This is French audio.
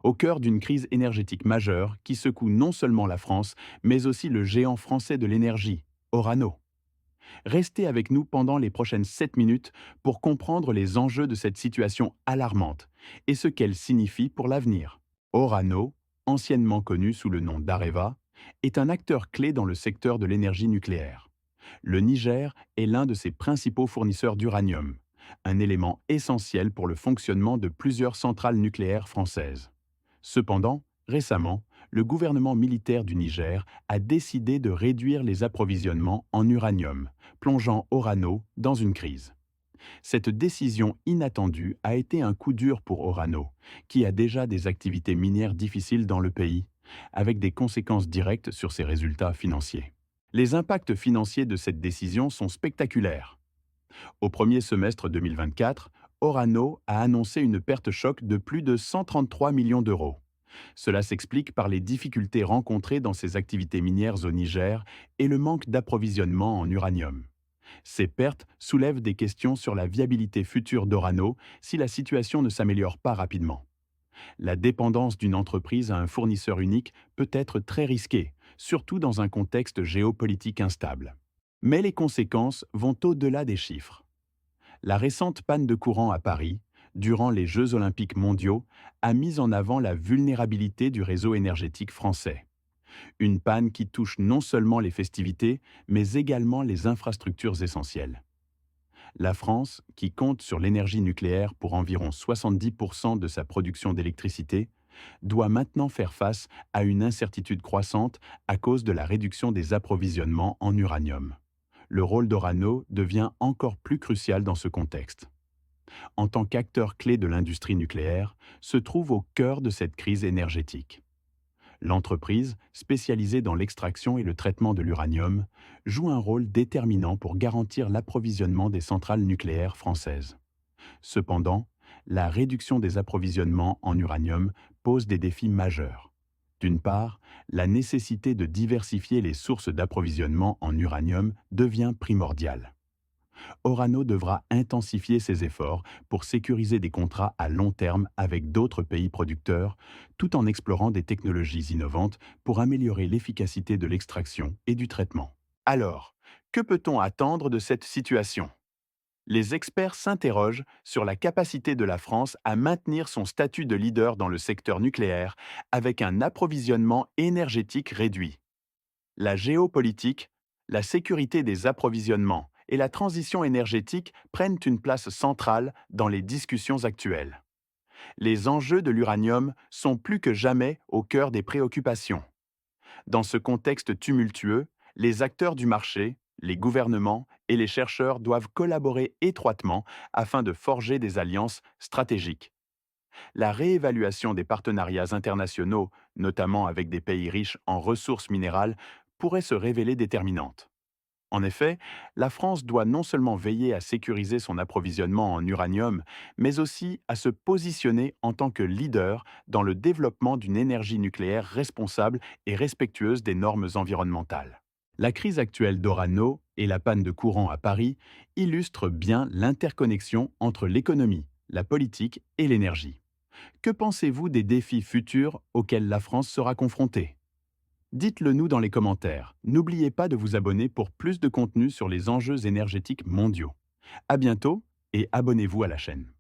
au cœur d'une crise énergétique majeure qui secoue non seulement la France, mais aussi le géant français de l'énergie, Orano. Restez avec nous pendant les prochaines 7 minutes pour comprendre les enjeux de cette situation alarmante et ce qu'elle signifie pour l'avenir. Orano, anciennement connu sous le nom d'Areva, est un acteur clé dans le secteur de l'énergie nucléaire. Le Niger est l'un de ses principaux fournisseurs d'uranium, un élément essentiel pour le fonctionnement de plusieurs centrales nucléaires françaises. Cependant, récemment, le gouvernement militaire du Niger a décidé de réduire les approvisionnements en uranium, plongeant Orano dans une crise. Cette décision inattendue a été un coup dur pour Orano, qui a déjà des activités minières difficiles dans le pays, avec des conséquences directes sur ses résultats financiers. Les impacts financiers de cette décision sont spectaculaires. Au premier semestre 2024, Orano a annoncé une perte choc de plus de 133 millions d'euros. Cela s'explique par les difficultés rencontrées dans ses activités minières au Niger et le manque d'approvisionnement en uranium. Ces pertes soulèvent des questions sur la viabilité future d'Orano si la situation ne s'améliore pas rapidement. La dépendance d'une entreprise à un fournisseur unique peut être très risquée, surtout dans un contexte géopolitique instable. Mais les conséquences vont au-delà des chiffres. La récente panne de courant à Paris, durant les Jeux olympiques mondiaux, a mis en avant la vulnérabilité du réseau énergétique français. Une panne qui touche non seulement les festivités, mais également les infrastructures essentielles. La France, qui compte sur l'énergie nucléaire pour environ 70% de sa production d'électricité, doit maintenant faire face à une incertitude croissante à cause de la réduction des approvisionnements en uranium. Le rôle d'Orano devient encore plus crucial dans ce contexte. En tant qu'acteur clé de l'industrie nucléaire, se trouve au cœur de cette crise énergétique. L'entreprise, spécialisée dans l'extraction et le traitement de l'uranium, joue un rôle déterminant pour garantir l'approvisionnement des centrales nucléaires françaises. Cependant, la réduction des approvisionnements en uranium pose des défis majeurs. D'une part, la nécessité de diversifier les sources d'approvisionnement en uranium devient primordiale. Orano devra intensifier ses efforts pour sécuriser des contrats à long terme avec d'autres pays producteurs, tout en explorant des technologies innovantes pour améliorer l'efficacité de l'extraction et du traitement. Alors, que peut-on attendre de cette situation? Les experts s'interrogent sur la capacité de la France à maintenir son statut de leader dans le secteur nucléaire avec un approvisionnement énergétique réduit. La géopolitique, la sécurité des approvisionnements et la transition énergétique prennent une place centrale dans les discussions actuelles. Les enjeux de l'uranium sont plus que jamais au cœur des préoccupations. Dans ce contexte tumultueux, les acteurs du marché, les gouvernements et les chercheurs doivent collaborer étroitement afin de forger des alliances stratégiques. La réévaluation des partenariats internationaux, notamment avec des pays riches en ressources minérales, pourrait se révéler déterminante. En effet, la France doit non seulement veiller à sécuriser son approvisionnement en uranium, mais aussi à se positionner en tant que leader dans le développement d'une énergie nucléaire responsable et respectueuse des normes environnementales. La crise actuelle d'Orano et la panne de courant à Paris illustrent bien l'interconnexion entre l'économie, la politique et l'énergie. Que pensez-vous des défis futurs auxquels la France sera confrontée? Dites-le nous dans les commentaires. N'oubliez pas de vous abonner pour plus de contenu sur les enjeux énergétiques mondiaux. À bientôt et abonnez-vous à la chaîne.